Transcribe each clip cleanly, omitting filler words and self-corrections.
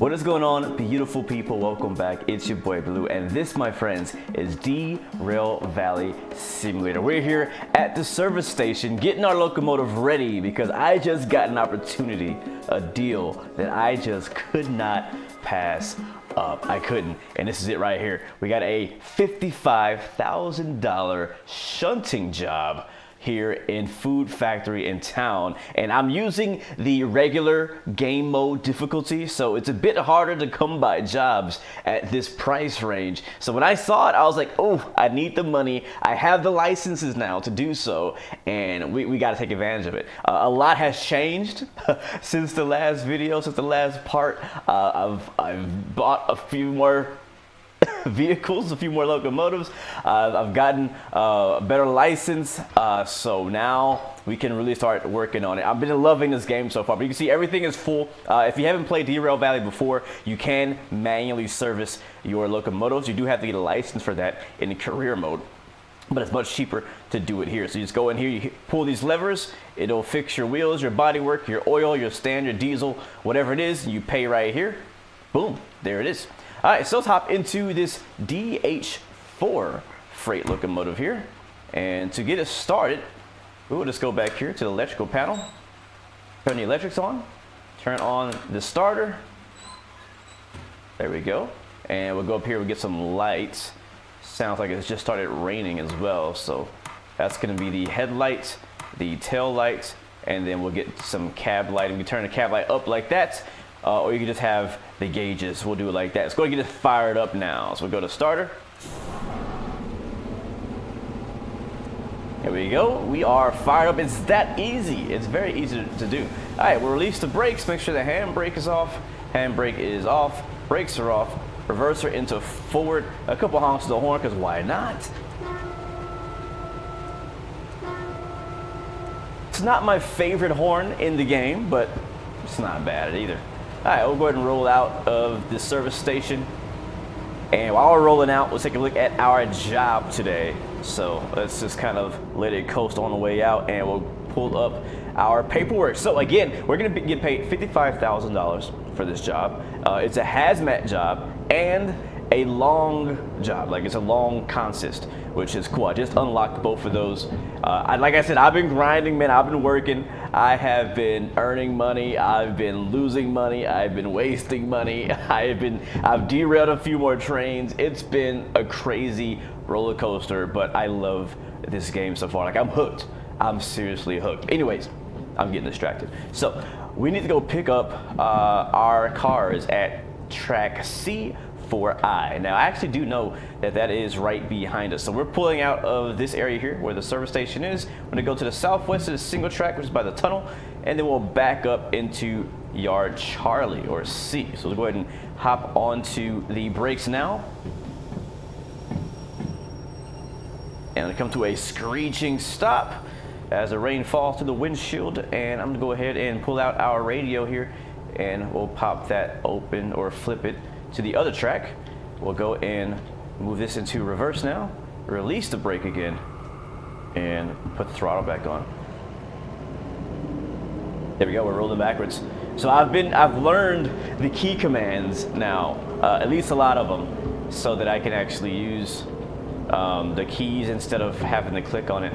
What is going on, beautiful people? Welcome back. It's your boy Blue, and this, my friends, is Derail Valley Simulator. We're here at the service station getting our locomotive ready because I just got an opportunity, a deal that I just could not pass up. I couldn't, and this is it right here. We got a $55,000 shunting job here in Food Factory in town, and I'm using the regular game mode difficulty, so it's a bit harder to come by jobs at this price range. So when I saw it, I was like, oh, I need the money. I have the licenses now to do so, and we got to take advantage of it. A lot has changed since the last video, since the last part. I've bought a few more vehicles, a few more locomotives. I've gotten a better license, so now we can really start working on it. I've been loving this game so far, but you can see everything is full. If you haven't played Derail Valley before, you can manually service your locomotives. You do have to get a license for that in the career mode, but it's much cheaper to do it here. So you just go in here, you pull these levers, it'll fix your wheels, your bodywork, your oil, your standard diesel, whatever it is, you pay right here. Boom, there it is. All right, so let's hop into this DH4 freight locomotive here. And to get us started, we'll just go back here to the electrical panel, turn the electrics on, turn on the starter. There we go. And we'll go up here, we'll get some lights. Sounds like it's just started raining as well. So that's gonna be the headlights, the tail lights, and then we'll get some cab lighting. We can turn the cab light up like that. Or you can just have the gauges. We'll do it like that. Let's go and get it fired up now. So we'll go to starter. There we go. We are fired up. It's that easy. It's very easy to do. All right, we'll release the brakes. Make sure the handbrake is off. Handbrake is off. Brakes are off. Reverser into forward. A couple honks to the horn, because why not? It's not my favorite horn in the game, but it's not bad either. All right, we'll go ahead and roll out of the service station. And while we're rolling out, let's take a look at our job today. So let's just kind of let it coast on the way out, and we'll pull up our paperwork. So again, we're gonna get paid $55,000 for this job. It's a hazmat job and a long job, like it's a long consist, which is cool. I just unlocked both of those. Like I said, I've been grinding, man. I've been working. I have been earning money. I've been losing money. I've been wasting money. I've derailed a few more trains. It's been a crazy roller coaster, but I love this game so far. Like, I'm hooked. I'm seriously hooked. Anyways, I'm getting distracted. So we need to go pick up our cars at track C4I. Now, I actually do know that that is right behind us. So we're pulling out of this area here where the service station is. We're gonna go to the southwest of the single track, which is by the tunnel, and then we'll back up into yard Charlie, or C. So we'll go ahead and hop onto the brakes now. And we come to a screeching stop as the rain falls through the windshield, and I'm gonna go ahead and pull out our radio here, and we'll pop that open or flip it to the other track. We'll go and move this into reverse now, release the brake again, and put the throttle back on. There we go, we're rolling backwards. So I've learned the key commands now, at least a lot of them, so that I can actually use the keys instead of having to click on it.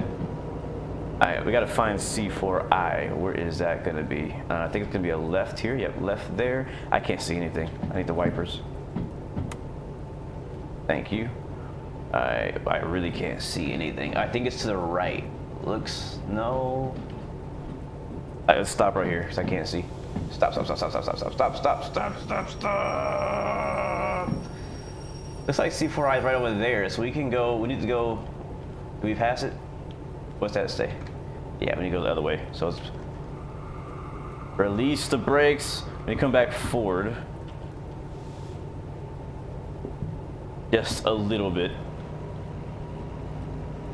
All right, we gotta find C4I. Where is that gonna be? I think it's gonna be a left here. Yep, left there. I can't see anything. I need the wipers. Thank you. I really can't see anything. I think it's to the right. Looks, no. All right, let's stop right here because I can't see. Stop. Looks like C4I is right over there, so we can go, we need to go, do we pass it? What's that say? Yeah, we need to go the other way. So let's release the brakes. When you come back forward, just a little bit.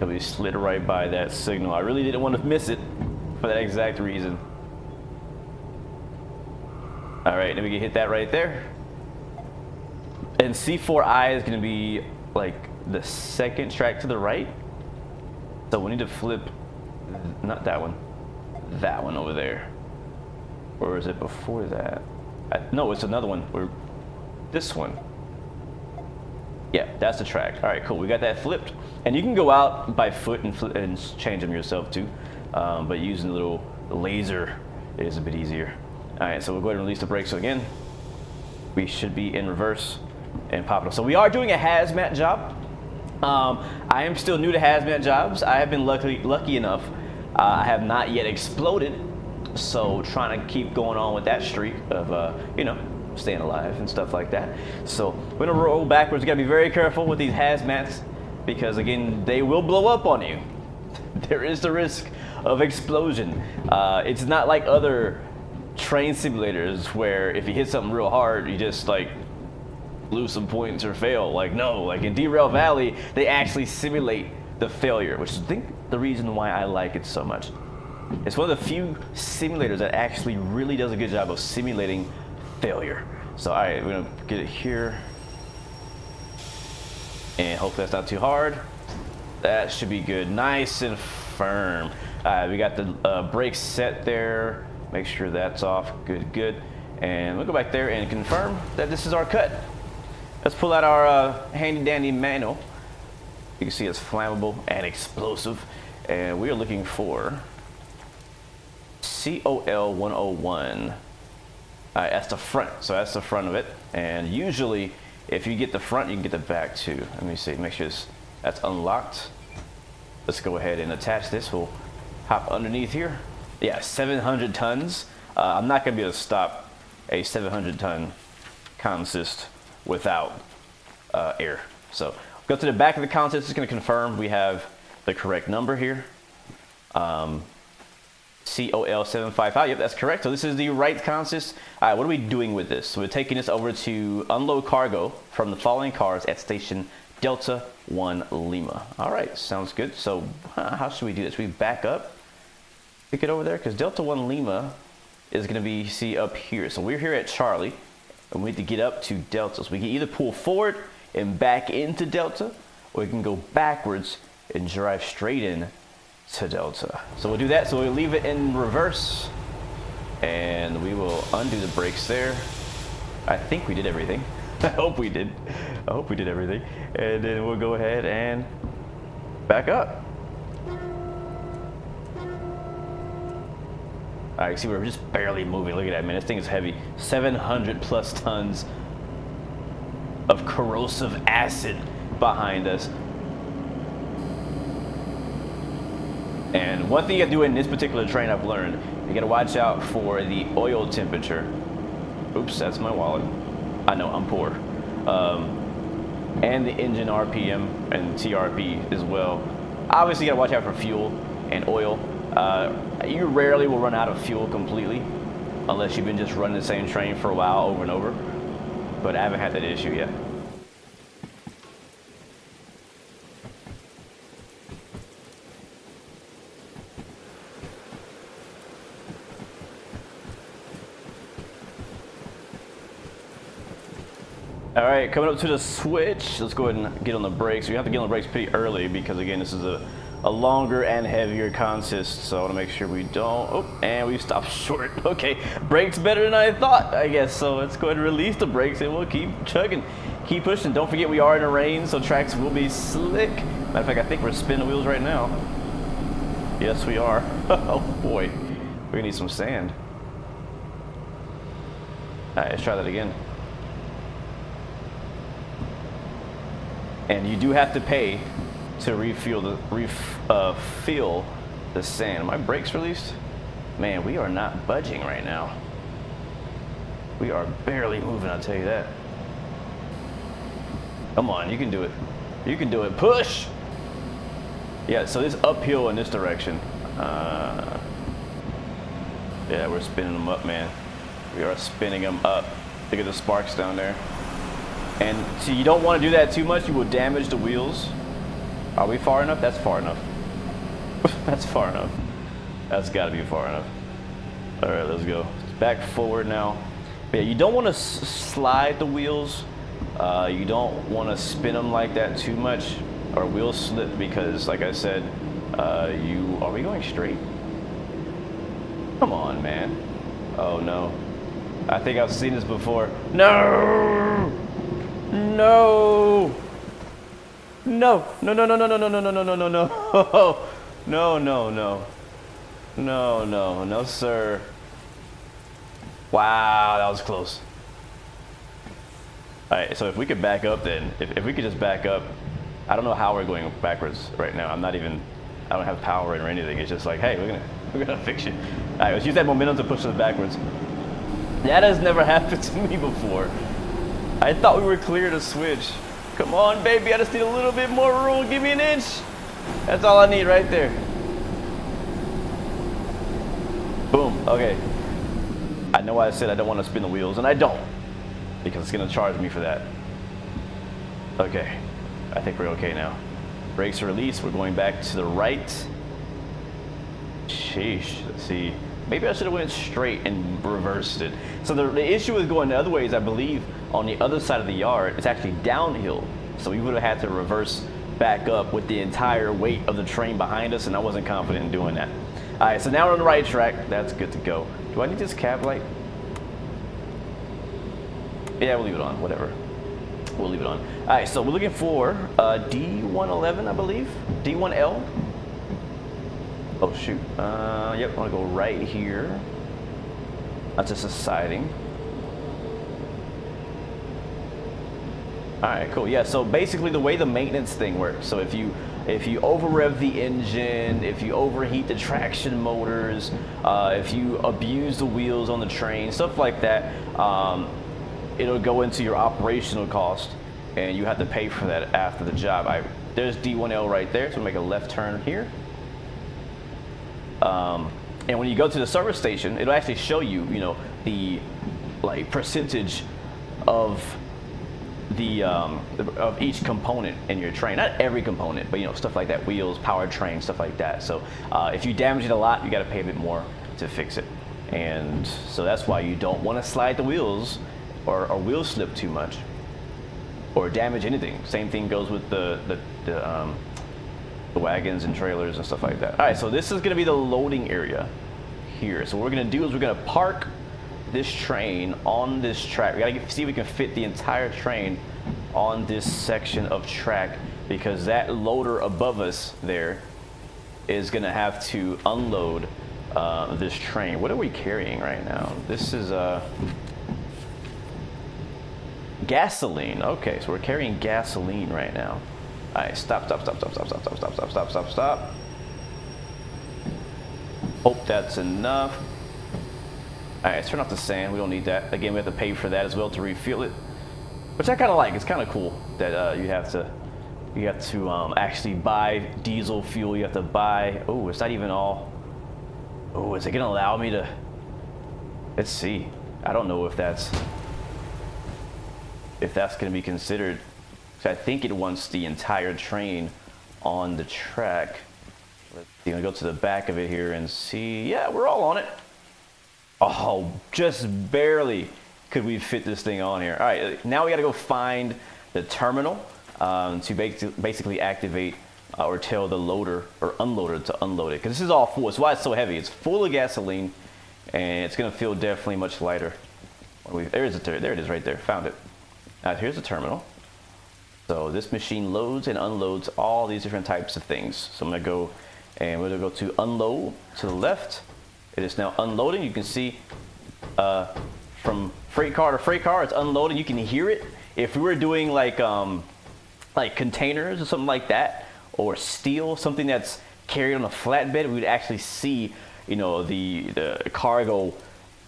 And we slid right by that signal. I really didn't want to miss it for that exact reason. All right, then we can hit that right there. And C4I is going to be like the second track to the right. So we need to flip, not that one over there. Or is it before that? No, it's another one. this one. Yeah, that's the track. All right, cool. We got that flipped. And you can go out by foot and change them yourself too. But using the little laser is a bit easier. All right, so we'll go ahead and release the brakes. So again, we should be in reverse and pop it up. So we are doing a hazmat job. I am still new to hazmat jobs. I have been lucky enough. I have not yet exploded. So trying to keep going on with that streak of, you know, staying alive and stuff like that. So we're gonna roll backwards. You gotta be very careful with these hazmats because again, they will blow up on you. There is the risk of explosion. It's not like other train simulators where if you hit something real hard, you just like lose some points or fail. Like no, like in Derail Valley, they actually simulate the failure, which is I think the reason why I like it so much. It's one of the few simulators that actually really does a good job of simulating failure. So all right, we're gonna get it here. And hopefully that's not too hard. That should be good, nice and firm. We got the brakes set there. Make sure that's off, good. And we'll go back there and confirm that this is our cut. Let's pull out our handy dandy manual. You can see it's flammable and explosive. And we are looking for COL 101. That's the front, so that's the front of it. And usually, if you get the front, you can get the back too. Let me see, make sure that's unlocked. Let's go ahead and attach this. We'll hop underneath here. Yeah, 700 tons. I'm not gonna be able to stop a 700-ton consist without air. So go to the back of the consist. It's gonna confirm we have the correct number here. COL 755, yep, that's correct. So this is the right consist. All right, what are we doing with this? So we're taking this over to unload cargo from the following cars at station Delta 1 Lima. All right, sounds good. So how should we do this? We back up, pick it over there, because Delta 1 Lima is gonna be, see, up here. So we're here at Charlie, and we need to get up to Delta. So we can either pull forward and back into Delta, or we can go backwards and drive straight in to Delta. So we'll do that. So we'll leave it in reverse and we will undo the brakes there. I think we did everything. I hope we did. I hope we did everything. And then we'll go ahead and back up. All right, see, we're just barely moving. Look at that, man. This thing is heavy. 700 plus tons of corrosive acid behind us. And one thing you gotta do in this particular train I've learned, you gotta watch out for the oil temperature. Oops, that's my wallet. I know, I'm poor. And the engine RPM and TRP as well. Obviously you gotta watch out for fuel and oil. You rarely will run out of fuel completely, unless you've been just running the same train for a while over and over. But I haven't had that issue yet. All right, coming up to the switch. Let's go ahead and get on the brakes. We have to get on the brakes pretty early because again, this is a longer and heavier consist. So I want to make sure we don't, oh, and we stopped short. Okay, brakes better than I thought, I guess. So let's go ahead and release the brakes and we'll keep chugging, keep pushing. Don't forget we are in the rain, so tracks will be slick. Matter of fact, I think we're spinning the wheels right now. Yes, we are. Oh boy, we're gonna need some sand. All right, let's try that again. And you do have to pay to refill the sand. Are my brakes released? Man, we are not budging right now. We are barely moving, I'll tell you that. Come on, you can do it. You can do it. Push! Yeah, so this uphill in this direction. Yeah, we're spinning them up, man. We are spinning them up. Look at the sparks down there. And see, you don't want to do that too much. You will damage the wheels. Are we far enough? That's far enough. That's far enough. That's got to be far enough. All right, let's go. Back forward now. But yeah, you don't want to slide the wheels. You don't want to spin them like that too much, or wheel slip because, like I said, are we going straight? Come on, man. Oh no. I think I've seen this before. No! No! No! No, no, no, no, no, no, no, no, no, no, no, no. No, no, no. No, no, no, sir. Wow, that was close. Alright, so if we could back up then, if we could just back up, I don't know how we're going backwards right now. I don't have power or anything. It's just like, hey, we're gonna fix it. Alright, let's use that momentum to push us backwards. That has never happened to me before. I thought we were clear to switch. Come on, baby, I just need a little bit more room. Give me an inch. That's all I need right there. Boom, okay. I know I said I don't want to spin the wheels, and I don't, because it's gonna charge me for that. Okay, I think we're okay now. Brakes are released, we're going back to the right. Sheesh, let's see. Maybe I should have went straight and reversed it. So the issue with going the other way is, I believe, on the other side of the yard, it's actually downhill. So we would have had to reverse back up with the entire weight of the train behind us, and I wasn't confident in doing that. All right, so now we're on the right track. That's good to go. Do I need this cab light? Yeah, we'll leave it on, whatever. We'll leave it on. All right, so we're looking for D111, I believe. D1L. Oh, shoot. Yep, I want to go right here. That's just a siding. All right, cool. Yeah, so basically the way the maintenance thing works. So if you over rev the engine, if you overheat the traction motors, if you abuse the wheels on the train, stuff like that, it'll go into your operational cost, and you have to pay for that after the job. There's D1L right there, so we'll make a left turn here. And when you go to the service station, it'll actually show you, the percentage of of each component in your train. Not every component, but stuff like that, wheels, powertrain, stuff like that. So if you damage it a lot, you got to pay a bit more to fix it. And so that's why you don't want to slide the wheels or wheel slip too much or damage anything. Same thing goes with the wagons and trailers and stuff like that. All right, so this is going to be the loading area here. So what we're going to do is we're going to park this train on this track. We got to see if we can fit the entire train on this section of track, because that loader above us there is going to have to unload this train. What are we carrying right now? This is gasoline. Okay, so we're carrying gasoline right now. All right, stop. Hope that's enough. All right, let's turn off the sand. We don't need that. Again, we have to pay for that as well to refill it, which I kind of like. It's kind of cool that you have to actually buy diesel fuel. You have to buy. Oh, it's not even all. Oh, is it gonna allow me to? Let's see. I don't know if that's gonna be considered. I think it wants the entire train on the track. Let's see, I'm gonna go to the back of it here and see. Yeah, we're all on it. Oh, just barely could we fit this thing on here. All right, now we gotta go find the terminal to basically activate or tell the loader or unloader to unload it. Because this is all full. That's why it's so heavy. It's full of gasoline, and it's gonna feel definitely much lighter. There it is right there. Found it. Now here's the terminal. So this machine loads and unloads all these different types of things. So I'm gonna go and we're gonna go to unload to the left. It is now unloading. You can see from freight car to freight car, it's unloading. You can hear it. If we were doing like containers or something like that, or steel, something that's carried on a flatbed, we would actually see, the cargo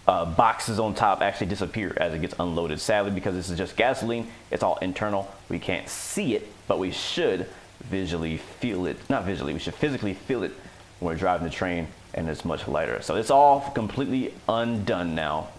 boxes on top actually disappear as it gets unloaded. Sadly, because this is just gasoline, it's all internal. We can't see it, but we should visually feel it. Not visually, we should physically feel it when we're driving the train, and it's much lighter. So it's all completely undone now.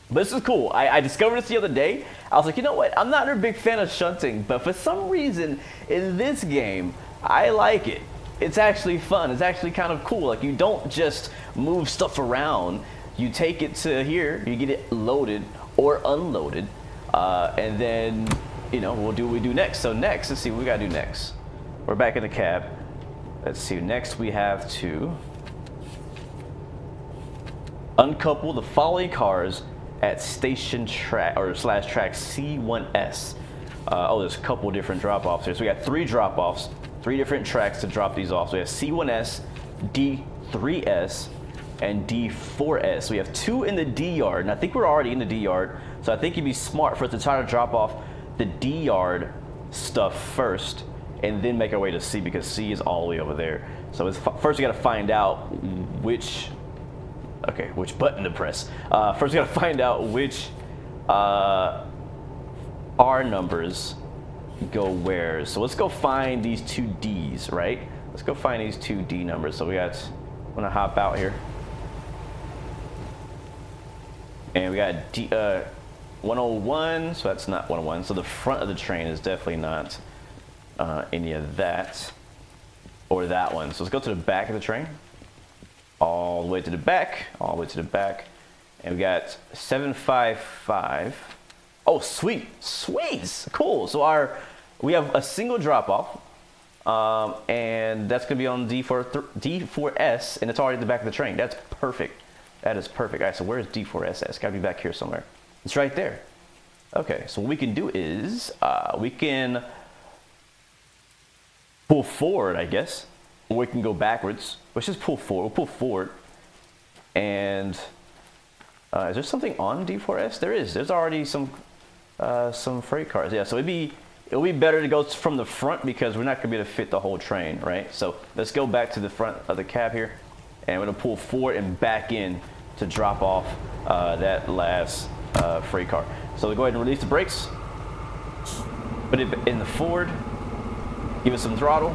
But this is cool. I discovered this the other day. I was like, you know what? I'm not a big fan of shunting, but for some reason in this game, I like it. It's actually fun. It's actually kind of cool. Like, you don't just move stuff around. You take it to here, you get it loaded or unloaded, and then, we'll do what we do next. So next, let's see what we gotta do next. We're back in the cab. Let's see, next we have to uncouple the following cars at station track or slash track C1S. Oh, there's a couple different drop-offs here. So we got 3 drop-offs, 3 different tracks to drop these off. So we have C1S, D3S, and D4S. So we have 2 in the D yard, and I think we're already in the D yard. So I think it'd be smart for us to try to drop off the D yard stuff first, and then make our way to C, because C is all the way over there. So it's first we got to find out which button to press. First we got to find out which R numbers go where. So let's go find these 2 Ds, right? Let's go find these 2 D numbers. So I'm gonna hop out here. And we got D, 101, so that's not 101. So the front of the train is definitely not any of that, or that one. So let's go to the back of the train, all the way to the back, all the way to the back. And we got 755. Oh, sweet, sweet, cool. So we have a single drop off, and that's gonna be on D4S, and it's already at the back of the train. That's perfect. That is perfect. All right, so where's D4S at? It's gotta be back here somewhere. It's right there. Okay, so what we can do is we can pull forward, I guess, or we can go backwards. Let's just pull forward. We'll pull forward. And is there something on D4S? There is. There's already some freight cars. Yeah, so it'll be better to go from the front, because we're not gonna be able to fit the whole train, right? So let's go back to the front of the cab here, and we're gonna pull forward and back in to drop off that last freight car. So we'll go ahead and release the brakes, put it in the forward, give it some throttle,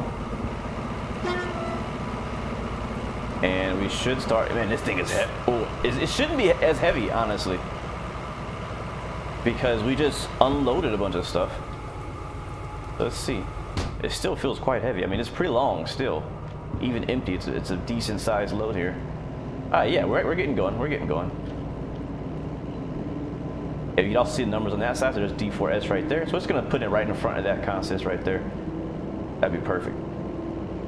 and we should start. Man, this thing is heavy. Oh, it shouldn't be as heavy, honestly, because we just unloaded a bunch of stuff. Let's see. It still feels quite heavy. I mean, it's pretty long still. Even empty, it's a decent sized load here. Yeah, we're getting going. We're getting going. If you all see the numbers on that side, so there's D4S right there. So it's gonna put it right in front of that consist right there. That'd be perfect.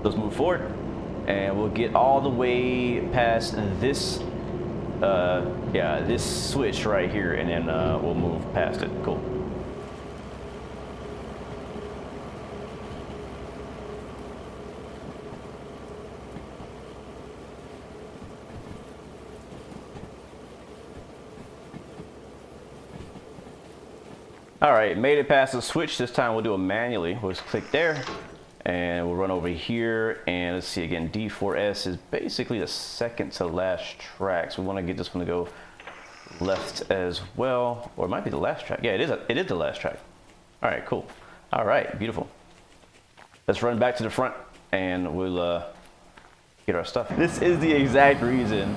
Let's move forward, and we'll get all the way past this, this switch right here, and then we'll move past it. Cool. All right, made it past the switch. This time we'll do it manually. We'll just click there, and we'll run over here, and let's see again. D4S is basically the second to last track, so we want to get this one to go left as well, or it might be the last track. Yeah, it is the last track. All right, cool. All right, beautiful. Let's run back to the front, and we'll get our stuff. This is the exact reason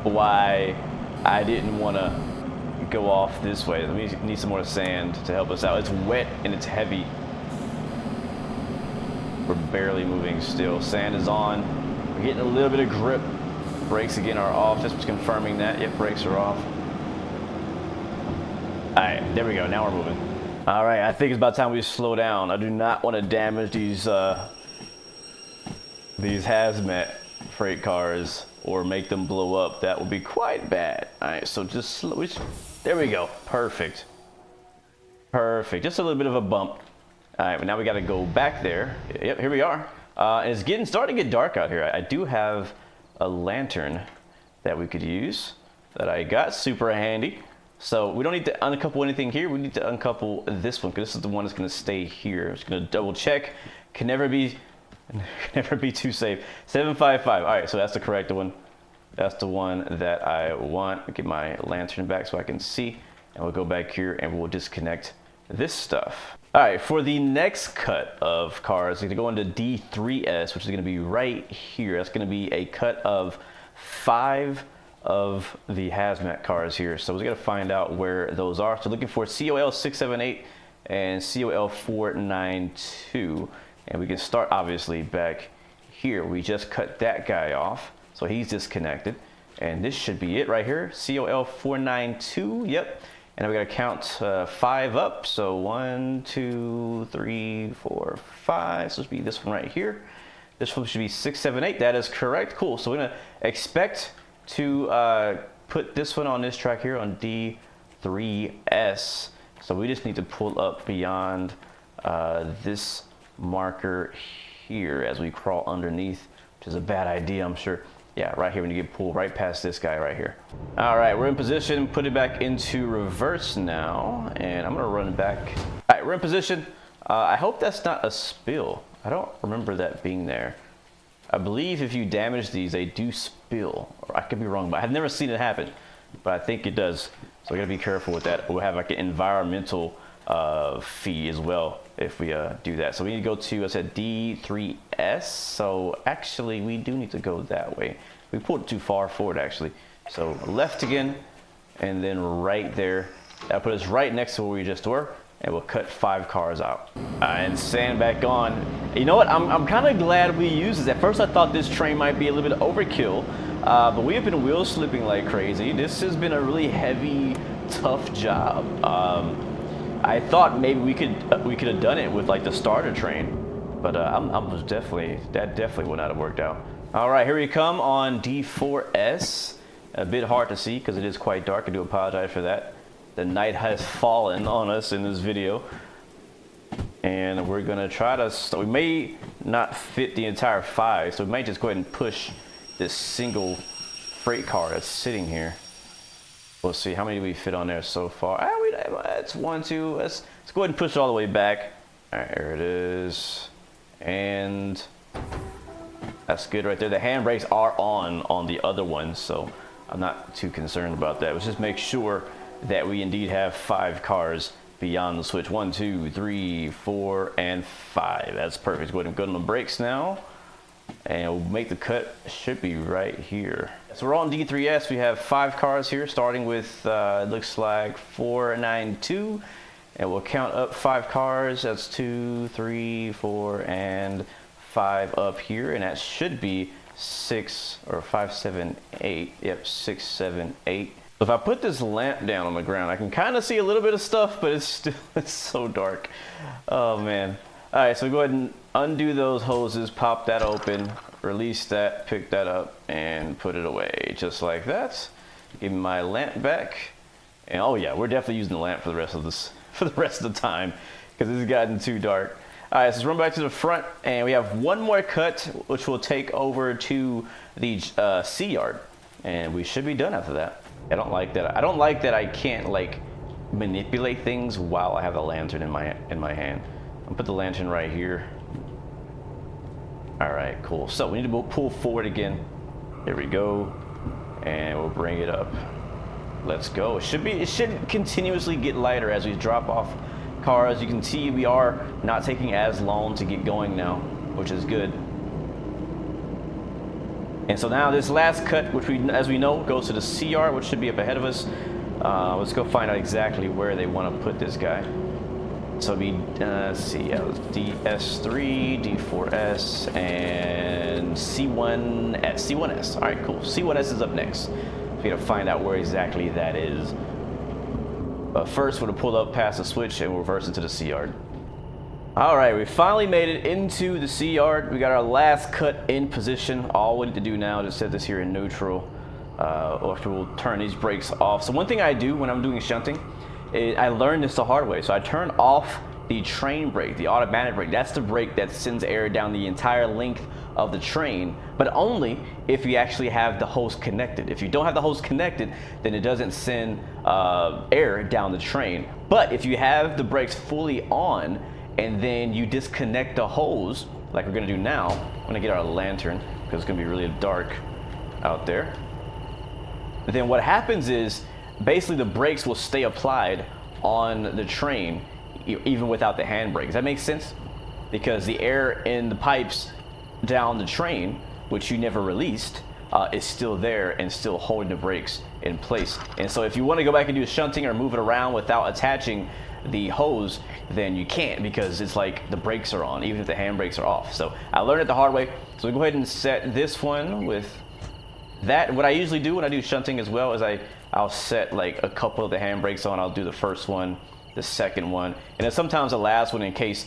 why I didn't want to go off this way. We need some more sand to help us out. It's wet and it's heavy. We're barely moving still. Sand is on. We're getting a little bit of grip. Brakes again are off. Just confirming that. Yep, brakes are off. All right, there we go. Now we're moving. All right, I think it's about time we slow down. I do not want to damage these hazmat freight cars or make them blow up. That would be quite bad. All right, so just slow. There we go. Perfect. Perfect. Just a little bit of a bump. All right, but now we got to go back there. Yep, here we are. And it's starting to get dark out here. I do have a lantern that we could use that I got. Super handy. So we don't need to uncouple anything here. We need to uncouple this one, because this is the one that's going to stay here. I'm just going to double check. Can never be too safe. 755. All right, so that's the correct one. That's the one that I want. Get my lantern back so I can see, and we'll go back here and we'll disconnect this stuff. All right, for the next cut of cars, we're gonna go into D3S, which is gonna be right here. That's gonna be a cut of 5 of the hazmat cars here. So we gotta find out where those are. So looking for COL 678 and COL 492. And we can start obviously back here. We just cut that guy off, so he's disconnected. And this should be it right here, COL 492, yep. And we gotta count 5 up, so 1, 2, 3, 4, 5. So this should be this one right here. This one should be 678, that is correct, cool. So we're gonna expect to put this one on this track here on D3S. So we just need to pull up beyond this marker here as we crawl underneath, which is a bad idea, I'm sure. Yeah, right here, when you get pulled right past this guy right here. All right, we're in position, put it back into reverse now, and I'm gonna run back. All right, we're in position. I hope that's not a spill. I don't remember that being there. I believe if you damage these, they do spill. Or I could be wrong, but I've never seen it happen. But I think it does. So we gotta be careful with that. We'll have like an environmental fee as well if we do that. So we need to go to, I said D3S. So actually we do need to go that way. We pulled it too far forward actually. So left again, and then right there. That'll put us right next to where we just were. And we'll cut 5 cars out. And sand back on. You know what? I'm kind of glad we used this. At first I thought this train might be a little bit overkill, but we have been wheel slipping like crazy. This has been a really heavy, tough job. I thought maybe we could have done it with like the starter train, but that definitely would not have worked out. All right, here we come on D4S. A bit hard to see because it is quite dark. I do apologize for that. The night has fallen on us in this video, and we're gonna try to, we may not fit the entire 5, so we might just go ahead and push this single freight car that's sitting here. We'll see how many do we fit on there so far. That's 1, 2, let's go ahead and push it all the way back. All right, there it is, and that's good right there. The handbrakes are on the other one, so I'm not too concerned about that. Let's just make sure that we indeed have 5 cars beyond the switch. 1, 2, 3, 4, and 5. That's perfect. Go ahead and go to the brakes now, and we'll make the cut. Should be right here. So we're on D3S. We have 5 cars here, starting with it looks like 492, and we'll count up 5 cars. That's 2, 3, 4, and 5 up here, and that should be 6 or 5, 7, 8. Yep, 6, 7, 8. So if I put this lamp down on the ground, I can kind of see a little bit of stuff, but it's so dark. Oh man. All right, so go ahead and undo those hoses, pop that open, release that, pick that up, and put it away, just like that. Give me my lamp back. And oh yeah, we're definitely using the lamp for the rest of the time, because it's gotten too dark. All right, so let's run back to the front, and we have one more cut, which will take over to the C yard, and we should be done after that. I don't like that. I don't like that I can't like manipulate things while I have the lantern in my hand. I'll put the lantern right here. All right, cool. So we need to pull forward again. There we go, and we'll bring it up. Let's go. It should continuously get lighter as we drop off cars. You can see we are not taking as long to get going now, which is good. And so now this last cut, which as we know, goes to the CR, which should be up ahead of us. Let's go find out exactly where they want to put this guy. So let's see, DS3, D4S, and C1S. All right, cool. C1S is up next. So we gotta find out where exactly that is. But first, we're gonna pull up past the switch and we'll reverse into the C yard. All right, we finally made it into the C yard. We got our last cut in position. All we need to do now is set this here in neutral, or we'll turn these brakes off. So one thing I do when I'm doing shunting, I learned this the hard way. So I turn off the train brake, the automatic brake. That's the brake that sends air down the entire length of the train, but only if you actually have the hose connected. If you don't have the hose connected, then it doesn't send air down the train. But if you have the brakes fully on, and then you disconnect the hose, like we're gonna do now. I'm gonna get our lantern, because it's gonna be really dark out there. But then what happens is, basically the brakes will stay applied on the train, even without the handbrake. Does that make sense? Because the air in the pipes down the train, which you never released, is still there and still holding the brakes in place. And so if you wanna go back and do shunting or move it around without attaching the hose, then you can't, because it's like the brakes are on even if the handbrakes are off. So I learned it the hard way. So we go ahead and set this one with that. What I usually do when I do shunting as well is I'll set like a couple of the handbrakes on. I'll do the first one, the second one, and then sometimes the last one, in case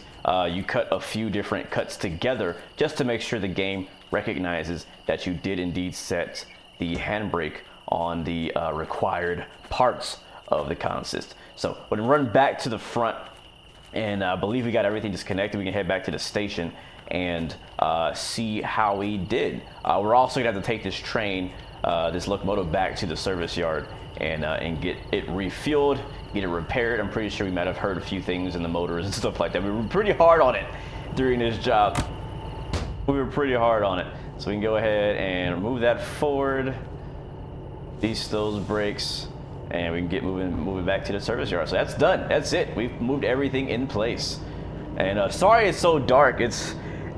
you cut a few different cuts together, just to make sure the game recognizes that you did indeed set the handbrake on the required parts of the consist. So we're gonna run back to the front, and I believe we got everything disconnected. We can head back to the station and see how we did. We're also gonna have to take this train, this locomotive, back to the service yard and get it refueled, get it repaired. I'm pretty sure we might have heard a few things in the motors and stuff like that. We were pretty hard on it during this job. We were pretty hard on it. So we can go ahead and move that forward, release those brakes, and we can get moving back to the service yard. So that's done. That's it. We've moved everything in place. And sorry it's so dark.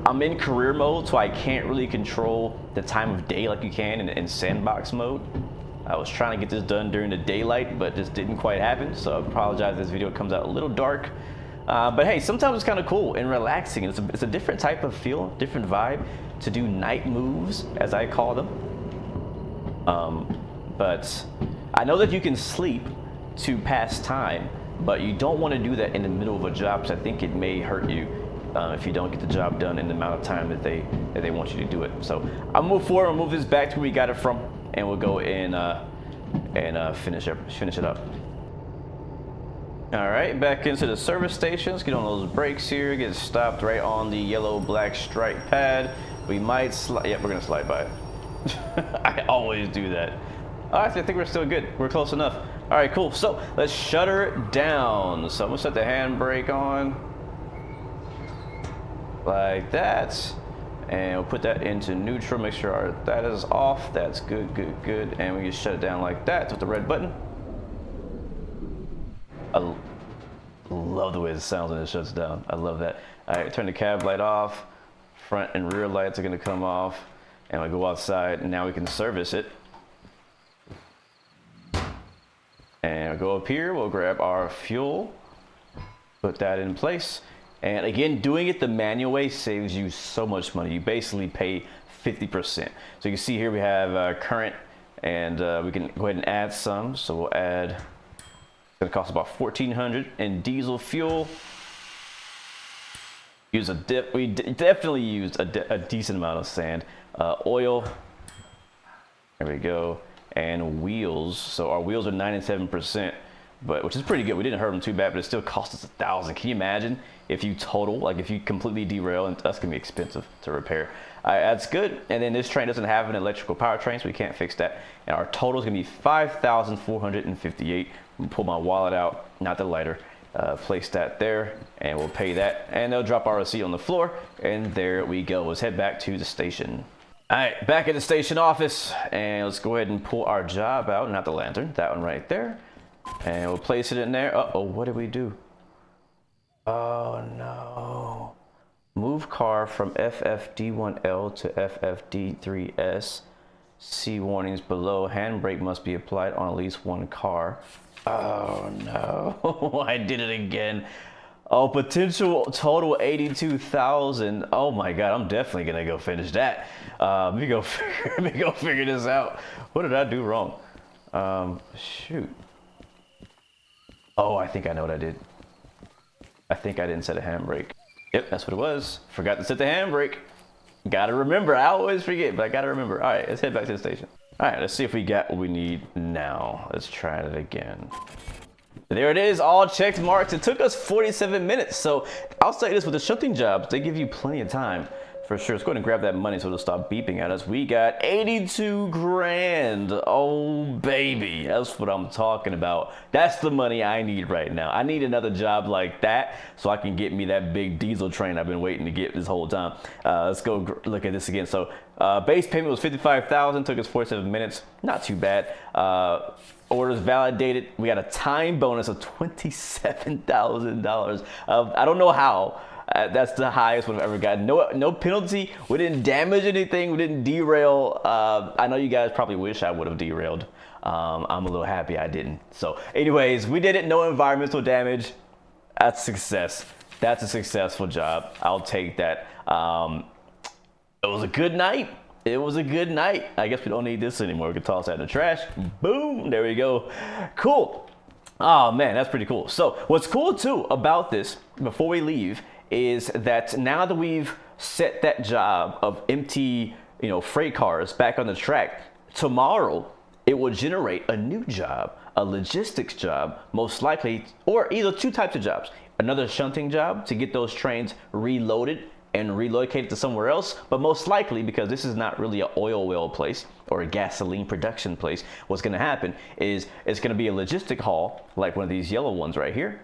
I'm in career mode, so I can't really control the time of day like you can in sandbox mode. I was trying to get this done during the daylight, but this didn't quite happen. So I apologize if this video comes out a little dark. But hey, sometimes it's kind of cool and relaxing. It's a different type of feel, different vibe to do night moves, as I call them. But I know that you can sleep to pass time, but you don't want to do that in the middle of a job, because I think it may hurt you if you don't get the job done in the amount of time that they want you to do it. So I'll move forward. I'll move this back to where we got it from, and we'll go and finish it up. All right, back into the service stations. Get on those brakes here. Get stopped right on the yellow-black stripe pad. We might slide. Yep, we're gonna slide by it. I always do that. All right, I think we're still good. We're close enough. All right, cool. So let's shutter down. So I'm gonna set the handbrake on like that, and we'll put that into neutral. Make sure that is off. That's good, good, good. And we can shut it down like that with the red button. I love the way it sounds when it shuts down. I love that. All right, turn the cab light off. Front and rear lights are gonna come off, and we go outside, and now we can service it. And we'll go up here, we'll grab our fuel, put that in place. And again, doing it the manual way saves you so much money. You basically pay 50%. So you can see here we have current, and we can go ahead and add some. So we'll add, it's gonna cost about $1,400 in diesel fuel. We definitely used a decent amount of sand. Oil, there we go. And wheels, so our wheels are 97%, which is pretty good. We didn't hurt them too bad, but it still cost us $1,000. Can you imagine if you total, like if you completely derail? And that's gonna be expensive to repair. That's good. And then this train doesn't have an electrical powertrain, so we can't fix that. And our total is gonna be $5,458. We'll pull my wallet out, not the lighter. Place that there, and we'll pay that, and they'll drop our receipt on the floor, and there we go. Let's head back to the station. All right, back at the station office, and let's go ahead and pull our job out, not the lantern, that one right there, and we'll place it in there. Uh-oh, what did we do? Oh no. Move car from FFD1L to FFD3S. See warnings below. Handbrake must be applied on at least one car. Oh no, I did it again. Oh, potential total 82,000. Oh my God, I'm definitely gonna go finish that. Let me go figure this out. What did I do wrong? Shoot. Oh, I think I know what I did. I think I didn't set a handbrake. Yep, that's what it was. Forgot to set the handbrake. Gotta remember, I always forget, but I gotta remember. All right, let's head back to the station. All right, let's see if we got what we need now. Let's try it again. There it is, all checked marks. It took us 47 minutes. So I'll say this, with the shunting jobs, they give you plenty of time for sure. Let's go ahead and grab that money so it'll stop beeping at us. We got 82 grand. Oh baby, that's what I'm talking about. That's the money I need right now. I need another job like that so I can get me that big diesel train I've been waiting to get this whole time. Let's go look at this again. So base payment was 55,000, took us 47 minutes. Not too bad. Orders validated. We got a time bonus of $27,000. I don't know how. That's the highest we've ever gotten. No penalty. We didn't damage anything. We didn't derail. I know you guys probably wish I would have derailed. I'm a little happy I didn't. So anyways, we did it. No environmental damage. That's success. That's a successful job. I'll take that. It was a good night. It was a good night. I guess we don't need this anymore. We can toss that in the trash. Boom. There we go. Cool. Oh man, that's pretty cool. So what's cool too about this, before we leave, is that now that we've set that job of empty, freight cars back on the track, tomorrow it will generate a new job, a logistics job, most likely, or either two types of jobs. Another shunting job to get those trains reloaded and relocated to somewhere else, but most likely, because this is not really an oil well place or a gasoline production place, what's gonna happen is it's gonna be a logistic haul, like one of these yellow ones right here,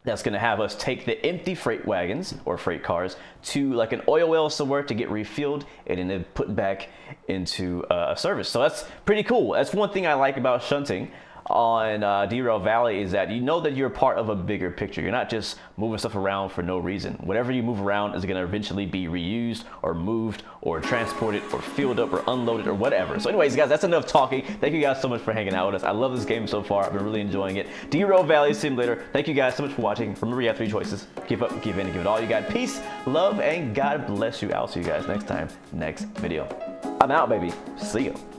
that's gonna have us take the empty freight wagons or freight cars to like an oil well somewhere to get refilled and then put back into service. So that's pretty cool. That's one thing I like about shunting on Derail Valley, is that you know that you're part of a bigger picture. You're not just moving stuff around for no reason. Whatever you move around is going to eventually be reused or moved or transported or filled up or unloaded or whatever. So anyways, guys, that's enough talking. Thank you guys so much for hanging out with us. I love this game so far. I've been really enjoying it. Derail Valley Simulator. Thank you guys so much for watching. Remember, you have 3 choices. Give up, give in, and give it all you got. Peace, love, and God bless you. I'll see you guys next time, next video. I'm out, baby. See ya.